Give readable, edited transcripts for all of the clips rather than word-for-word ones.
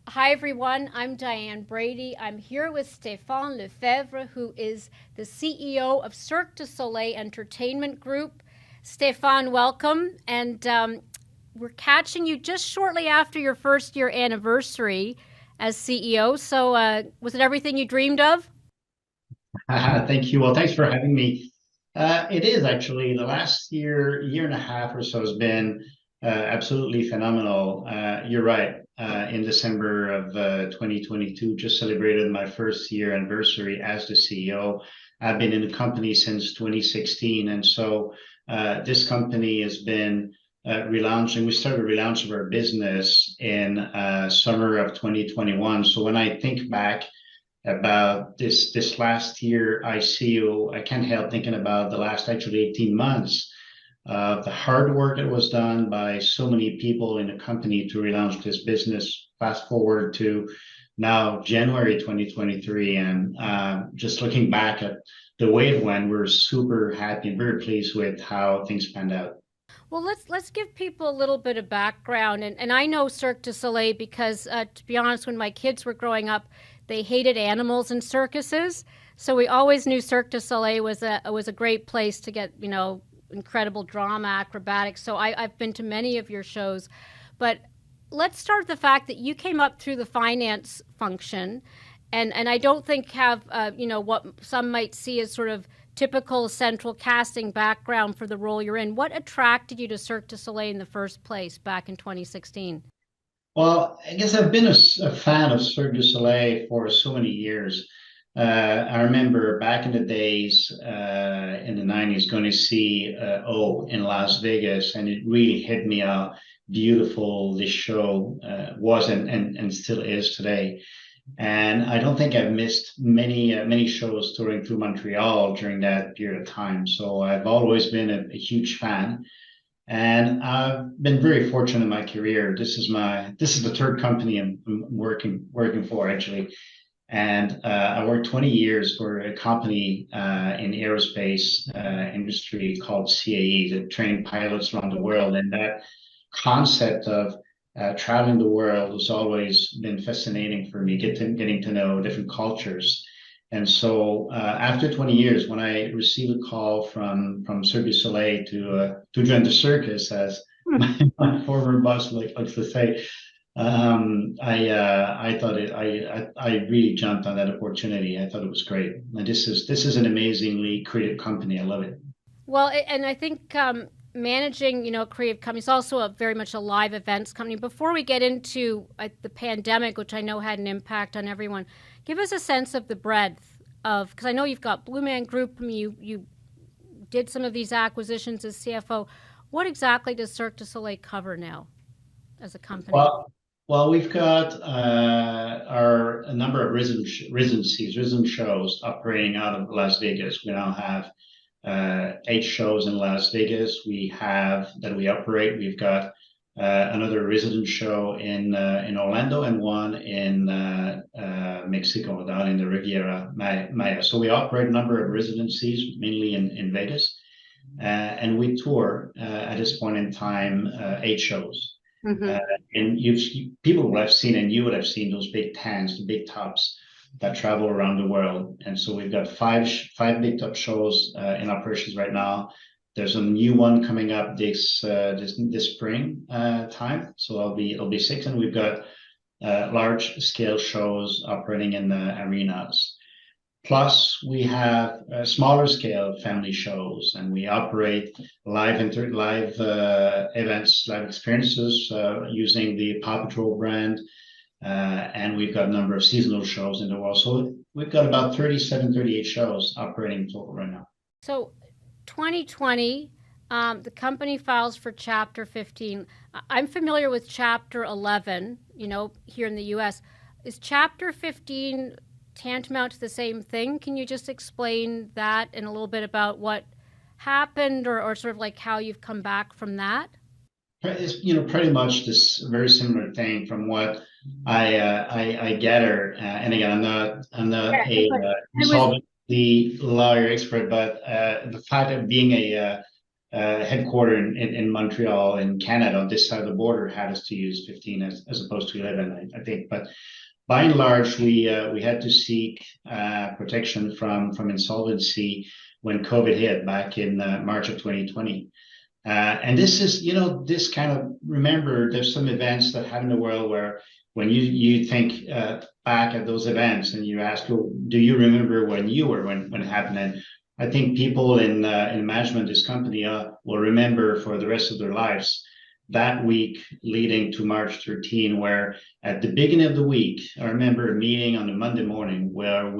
Hi, everyone. I'm Diane Brady. I'm here with Stéphane Lefebvre, who is the CEO of Cirque du Soleil Entertainment Group. Stéphane, welcome. And we're catching you just shortly after your first year anniversary as CEO. So, was it everything you dreamed of? Thank you. Well, thanks for having me. It is actually the last year and a half or so has been absolutely phenomenal. You're right. In December of 2022, just celebrated my first year anniversary as the CEO. I've been in the company since 2016, and so this company has been relaunching. We started a relaunch of our business in summer of 2021. So when I think back about this last year ICO, I can't help thinking about the last actually 18 months of the hard work that was done by so many people in the company to relaunch this business. Fast forward to now January 2023, and just looking back at the way it went, we're super happy and very pleased with how things panned out. Well, let's give people a little bit of background, and I know Cirque du Soleil because, to be honest, when my kids were growing up, they hated animals and circuses, so we always knew Cirque du Soleil was a great place to get incredible drama, acrobatics. So I've been to many of your shows, but let's start with the fact that you came up through the finance function, and I don't think have what some might see as sort of typical central casting background for the role you're in. What attracted you to Cirque du Soleil in the first place back in 2016? Well, I guess I've been a fan of Cirque du Soleil for so many years. I remember back in the days in the 90s going to see O in Las Vegas, and it really hit me how beautiful this show was and still is today. And I don't think I've missed many shows touring through Montreal during that period of time. So I've always been a huge fan. And I've been very fortunate in my career. This is the third company I'm working for actually, and I worked 20 years for a company in the aerospace industry called CAE that trained pilots around the world. And that concept of traveling the world has always been fascinating for me, getting to know different cultures. And so after 20 years, when I received a call from Cirque du Soleil to join the circus, as my former boss likes to say, I thought I really jumped on that opportunity. I thought it was great. And this is an amazingly creative company. I love it. Well, and I think managing, creative companies, also a very much a live events company. Before we get into the pandemic, which I know had an impact on everyone, give us a sense of the breadth of, because I know you've got Blue Man Group. I mean, you did some of these acquisitions as CFO. What exactly does Cirque du Soleil cover now as a company? Well, well, we've got our a number of residencies, shows operating out of Las Vegas. We now have 8 shows in Las Vegas. We have that we operate. We've got another resident show in Orlando and one in Mexico down in the Riviera Maya. So we operate a number of residencies, mainly in Vegas, and we tour at this point in time 8 shows. Uh, Mm-hmm. and people will have seen, and you would have seen those big tents, the big tops that travel around the world. And so we've got five big top shows in operations right now. There's a new one coming up this spring time, so it'll be 6, and we've got large scale shows operating in the arenas. Plus, we have smaller scale family shows, and we operate live events, live experiences using the Paw Patrol brand, and we've got a number of seasonal shows in the world. So we've got about 37, 38 shows operating in total right now. So 2020, the company files for Chapter 15. I'm familiar with Chapter 11, here in the US. Is Chapter 15 tantamount to the same thing? Can you just explain that and a little bit about what happened or sort of like how you've come back from that? It's pretty much this very similar thing from what I gather. And again, I'm not Yeah, a but I was insolvency lawyer expert, but the fact of being headquartered in Montreal in Canada on this side of the border had us to use 15 as opposed to 11, I think. But by and large, we had to seek protection from insolvency when COVID hit back in March of 2020. And this is, this kind of, remember, there's some events that happen in the world where when you think back at those events and you ask, do you remember when it happened? And I think people in management of this company will remember for the rest of their lives that week leading to March 13, where at the beginning of the week, I remember a meeting on a Monday morning where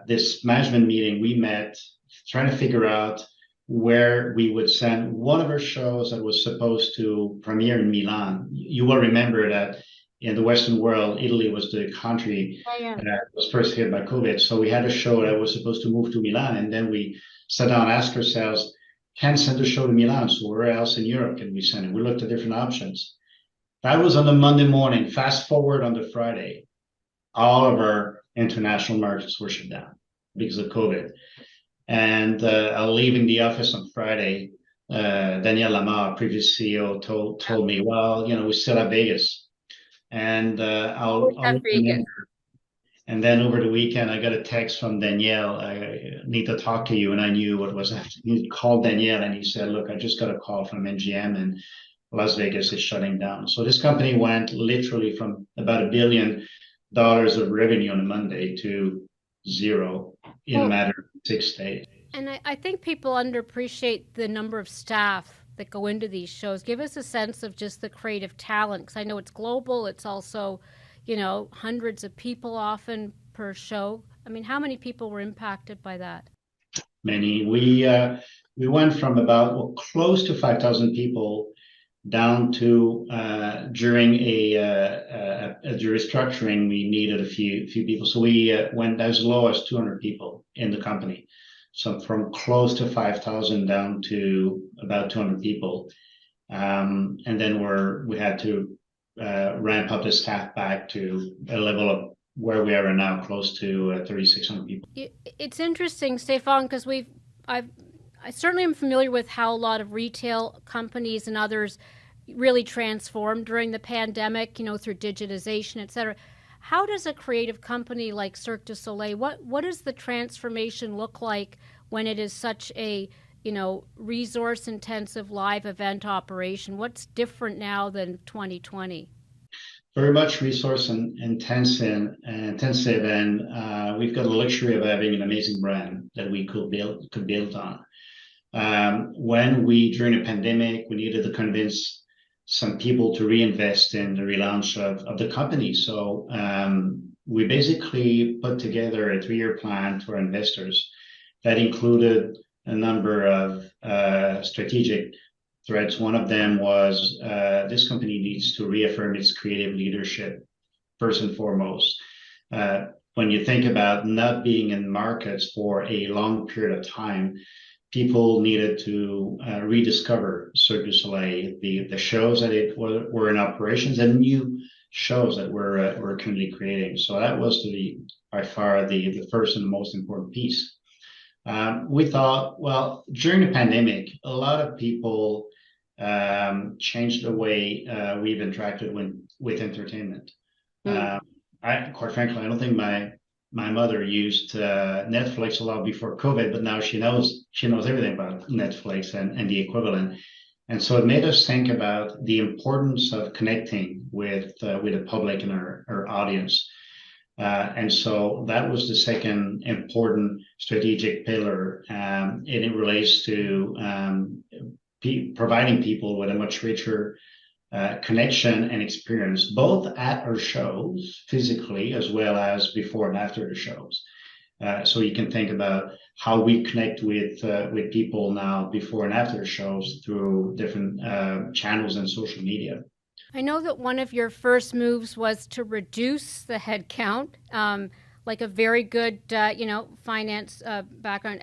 this management meeting, we met trying to figure out where we would send one of our shows that was supposed to premiere in Milan. You will remember that in the Western world, Italy was the country that was first hit by COVID. So we had a show that was supposed to move to Milan. And then we sat down and asked ourselves, can send the show to Milan? So where else in Europe can we send it? We looked at different options. That was on the Monday morning. Fast forward on the Friday, all of our international markets were shut down because of COVID. And leaving the office on Friday, Daniel Lamar, previous CEO, told me, well, we still have Vegas. And I'll remember. And then over the weekend, I got a text from Danielle. I need to talk to you. And I knew what was after. He called Danielle and he said, look, I just got a call from MGM and Las Vegas is shutting down. So this company went literally from about $1 billion of revenue on a Monday to zero in a matter of 6 days. And I think people underappreciate the number of staff that go into these shows. Give us a sense of just the creative talent, because I know it's global. It's also, hundreds of people often per show. I mean, how many people were impacted by that? Many. We went from about close to 5,000 people down to during the restructuring, we needed a few people. So we went as low as 200 people in the company. So from close to 5,000 down to about 200 people. And then we had to ramp up the staff back to a level of where we are now, close to 3,600 people. It's interesting, Stéphane, because I certainly am familiar with how a lot of retail companies and others really transformed during the pandemic, through digitization, et cetera. How does a creative company like Cirque du Soleil, what does the transformation look like when it is such a, resource-intensive live event operation? What's different now than 2020? Very much resource intensive, and we've got the luxury of having an amazing brand that we could build on. When during the pandemic, we needed to convince some people to reinvest in the relaunch of the company. So we basically put together a 3-year plan to our investors that included a number of strategic threads. One of them was this company needs to reaffirm its creative leadership, first and foremost. When you think about not being in markets for a long period of time, people needed to rediscover Cirque du Soleil, the shows that were in operations, and new shows that we're currently creating. So that was by far the first and the most important piece. We thought, well, during the pandemic, a lot of people changed the way we've interacted with entertainment. Quite frankly, I don't think my mother used Netflix a lot before COVID, but now she knows everything about Netflix and the equivalent. And so it made us think about the importance of connecting with the public and our audience. And so that was the second important strategic pillar, and it relates to providing people with a much richer connection and experience, both at our shows physically as well as before and after the shows. So you can think about how we connect with people now before and after the shows through different channels and social media. I know that one of your first moves was to reduce the headcount, like a very good, finance background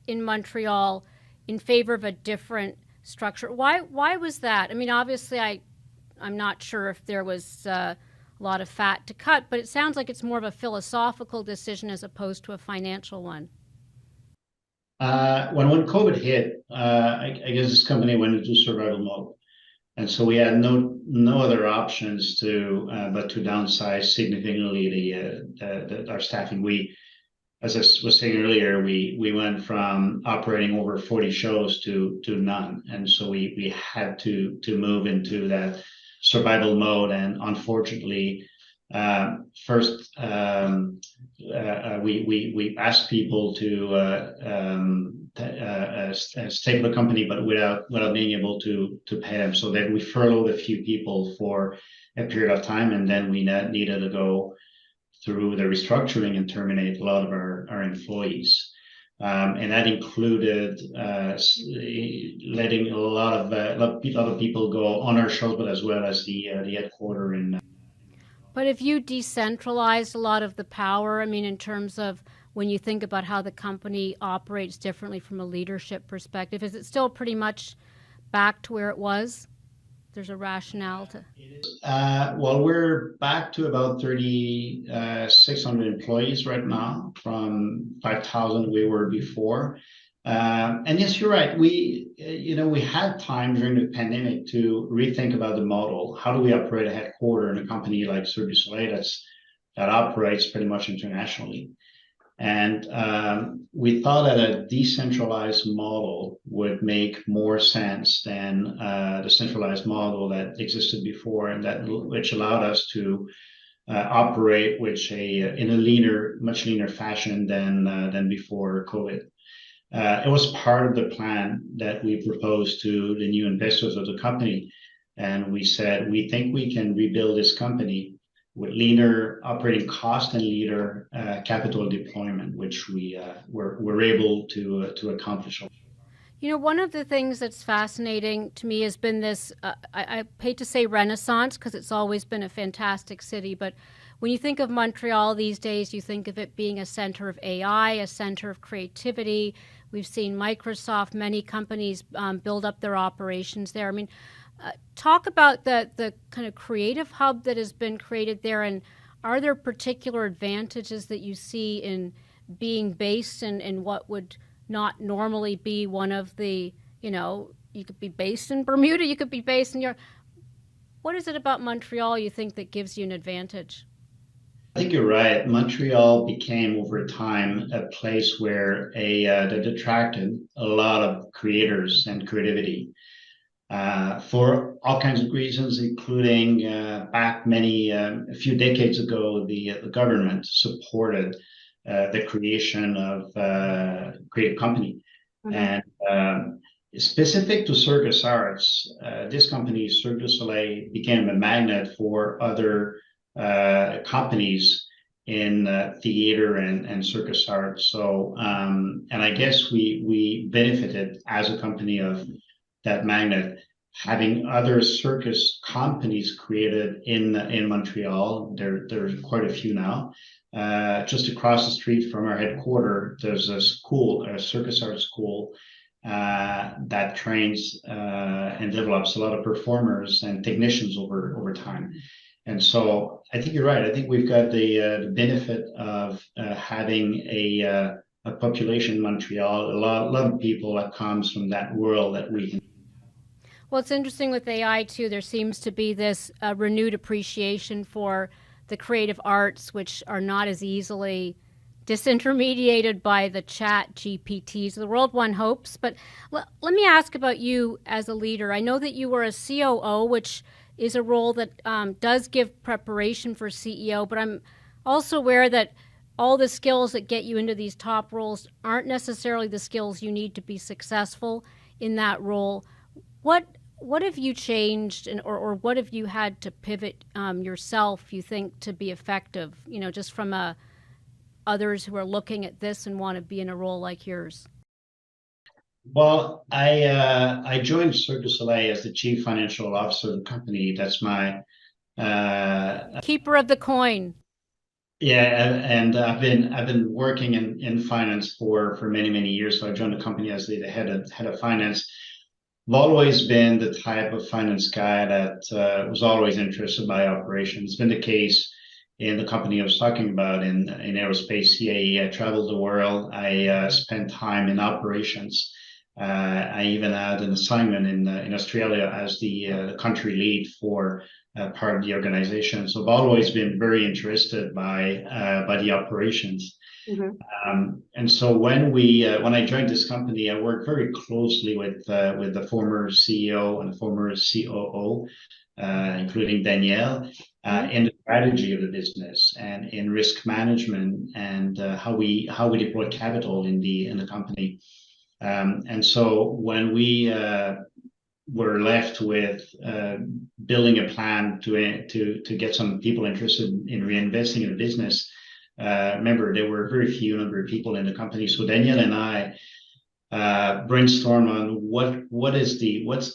in Montreal, in favor of a different structure. Why was that? I mean, obviously, I'm not sure if there was a lot of fat to cut, but it sounds like it's more of a philosophical decision as opposed to a financial one. When COVID hit, I guess this company went into survival mode, and so we had no other options to but to downsize significantly our staffing. As I was saying earlier, we went from operating over 40 shows to none, and so we had to move into that survival mode. And unfortunately, first we asked people to stay with the company, but without being able to pay them. So then we furloughed a few people for a period of time, and then we needed to go through the restructuring and terminate a lot of our employees. And that included letting a lot of people go on our shows, but as well as the headquarters in. But have you decentralized a lot of the power? I mean, in terms of when you think about how the company operates differently from a leadership perspective, is it still pretty much back to where it was? There's a rationale to. Well, we're back to about 3,600 employees right now from 5,000 we were before. And yes, you're right. We had time during the pandemic to rethink about the model. How do we operate a headquarters in a company like Cirque Du Soleil that operates pretty much internationally? And we thought that a decentralized model would make more sense than the centralized model that existed before, and which allowed us to operate in a much leaner fashion than before COVID. It was part of the plan that we proposed to the new investors of the company, and we said we think we can rebuild this company with leaner operating cost and leaner capital deployment, which we were able to accomplish. You know, one of the things that's fascinating to me has been this, I hate to say renaissance because it's always been a fantastic city, but when you think of Montreal these days, you think of it being a center of AI, a center of creativity. We've seen Microsoft, many companies build up their operations there. I mean, talk about the kind of creative hub that has been created there, and are there particular advantages that you see in being based in what would not normally be one of the, you could be based in Bermuda, you could be based in Europe. What is it about Montreal you think that gives you an advantage? I think you're right. Montreal became over time a place where that attracted a lot of creators and creativity for all kinds of reasons, including back a few decades ago, the government supported the creation of creative company. Mm-hmm. And specific to circus arts, this company, Cirque Du Soleil, became a magnet for other companies in theater and circus art. So, and I guess we benefited as a company of that magnet, having other circus companies created in Montreal. There's quite a few now. Just across the street from our headquarters, there's a circus art school that trains and develops a lot of performers and technicians over time. And so I think you're right. I think we've got the benefit of having a population in Montreal, a lot of people that comes from that world that we can. Well, it's interesting with AI too. There seems to be this renewed appreciation for the creative arts, which are not as easily disintermediated by the chat GPTs of the world, one hopes. But let me ask about you as a leader. I know that you were a COO, which is a role that does give preparation for CEO, but I'm also aware that all the skills that get you into these top roles aren't necessarily the skills you need to be successful in that role. What have you changed, or what have you had to pivot yourself, you think, to be effective, just from others who are looking at this and want to be in a role like yours? Well, I joined Cirque du Soleil as the chief financial officer of the company. That's my keeper of the coin. Yeah, and I've been working in finance for many years. So I joined the company as the head of finance. I've always been the type of finance guy that was always interested by operations. It's been the case in the company I was talking about in aerospace CAE. I traveled the world. I spent time in operations. I even had an assignment in Australia as the country lead for part of the organization. So I've always been very interested by the operations. Mm-hmm. And so when I joined this company, I worked very closely with the former CEO and the former COO, including Danielle, in the strategy of the business and in risk management and how we deploy capital in the company. And so when we were left with building a plan to get some people interested in reinvesting in the business. Remember, there were very few number of people in the company. So Danielle and I brainstorm on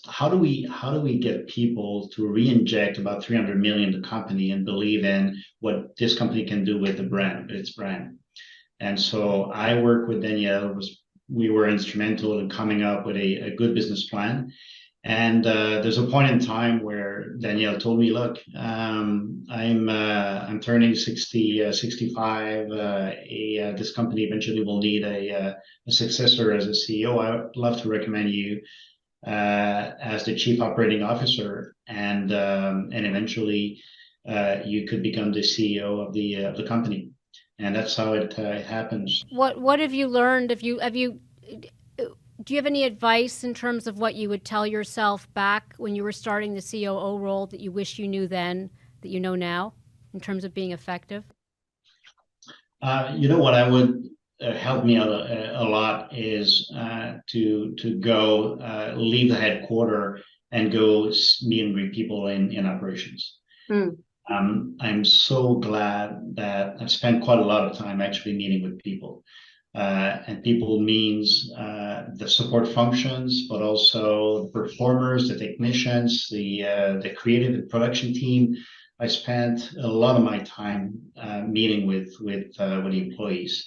how do we get people to re-inject about 300 million in the company and believe in what this company can do with its brand. And so I work with Danielle. We were instrumental in coming up with a good business plan. And there's a point in time where Danielle told me, look, I'm turning 60, 65. This company eventually will need a successor as a CEO. I would love to recommend you as the chief operating officer, and eventually you could become the CEO of the company. And that's how it happens. What have you learned? Do you have any advice in terms of what you would tell yourself back when you were starting the COO role that you wish you knew then, that you know now, in terms of being effective? You know what I would help me out a lot is to go leave the headquarter and go meet and greet people in operations. Mm. I'm so glad that I've spent quite a lot of time actually meeting with people. And people means the support functions, but also the performers, the technicians, the creative and production team. I spent a lot of my time meeting with the employees,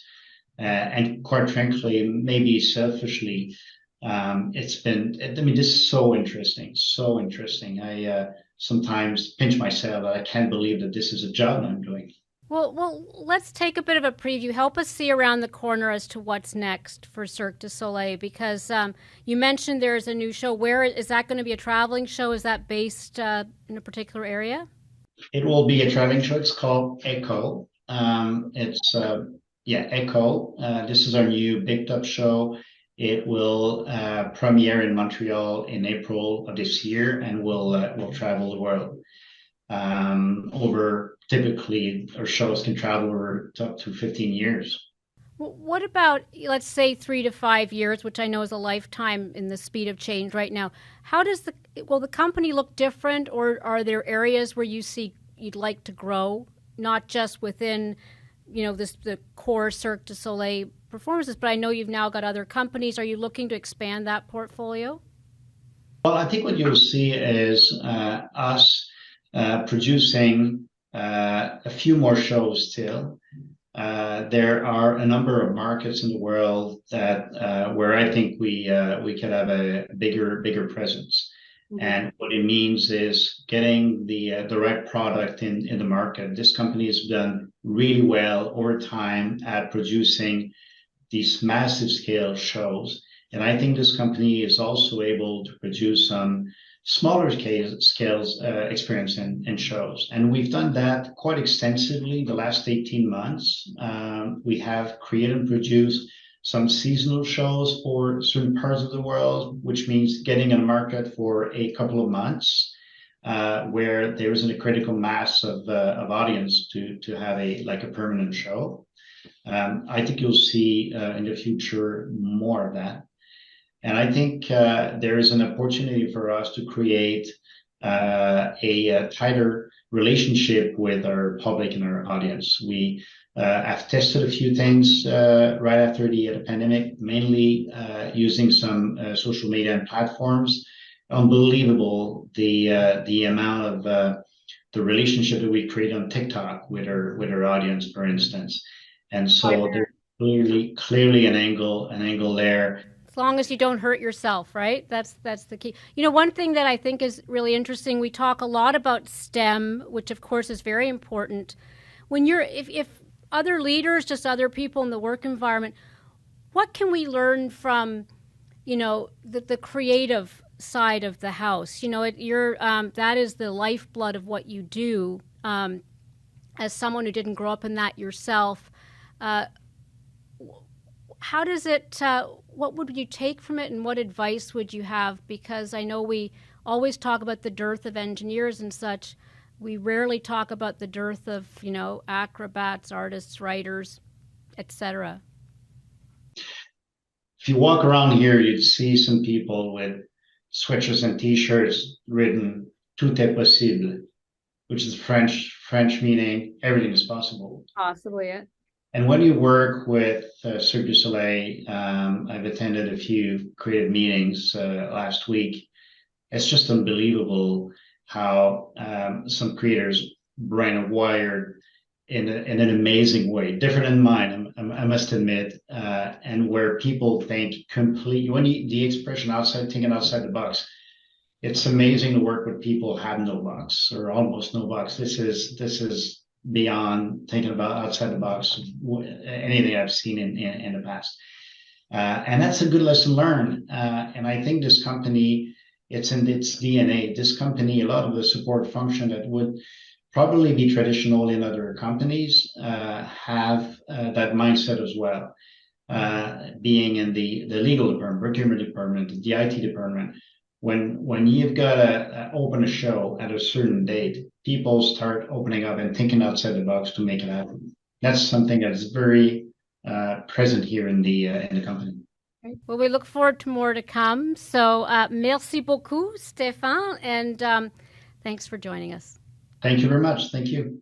and quite frankly, maybe selfishly, it's been. I mean, this is so interesting, so interesting. I sometimes pinch myself that I can't believe that this is a job I'm doing. Well, let's take a bit of a preview. Help us see around the corner as to what's next for Cirque du Soleil, because you mentioned there's a new show. Where is that going to be? A traveling show? Is that based in a particular area? It will be a traveling show. It's called Echo. It's Echo. This is our new big top show. It will premiere in Montreal in April of this year, and we'll travel the world. Over typically, our shows can travel over up to 15 years. Well, what about, let's say, 3 to 5 years, which I know is a lifetime in the speed of change right now? Will the company look different, or are there areas where you see you'd like to grow, not just within, the core Cirque du Soleil performances, but I know you've now got other companies. Are you looking to expand that portfolio? Well, I think what you'll see is us producing a few more shows still. There are a number of markets in the world that where I think we could have a bigger presence. Mm-hmm. And what it means is getting the right product in the market. This company has done really well over time at producing these massive scale shows. And I think this company is also able to produce some smaller scales experience in shows. And we've done that quite extensively the last 18 months. We have created and produced some seasonal shows for certain parts of the world, which means getting a market for a couple of months, where there isn't a critical mass of audience to have a permanent show. I think you'll see in the future more of that. And I think there is an opportunity for us to create a tighter relationship with our public and our audience. We have tested a few things right after the pandemic, mainly using some social media and platforms. Unbelievable the amount of the relationship that we create on TikTok with our audience, for instance. And so there's clearly an angle there. As long as you don't hurt yourself, right? That's the key. One thing that I think is really interesting, we talk a lot about STEM, which of course is very important. when you're, if other leaders, just other people in the work environment, what can we learn from, the creative side of the house? That is the lifeblood of what you do. As someone who didn't grow up in that yourself, how does it, what would you take from it, and what advice would you have? Because I know we always talk about the dearth of engineers and such. We rarely talk about the dearth of, acrobats, artists, writers, etc. If you walk around here, you'd see some people with sweatshirts and t-shirts written "Tout est possible," which is French meaning everything is possible. Possibly it. And when you work with Cirque du Soleil, I've attended a few creative meetings last week. It's just unbelievable how some creators' brain are wired in an amazing way, different than mine, I must admit, and where people think completely. The expression thinking outside the box. It's amazing to work with people who have no box or almost no box. This is beyond thinking about outside the box, anything I've seen in the past. And that's a good lesson learned. And I think this company, it's in its DNA. This company, a lot of the support function that would probably be traditional in other companies have that mindset as well. Being in the legal department, procurement department, the IT department, when you've got to open a show at a certain date, people start opening up and thinking outside the box to make it happen. That's something that's very present here in the company. Well, we look forward to more to come. So, merci beaucoup, Stéphane, and thanks for joining us. Thank you very much. Thank you.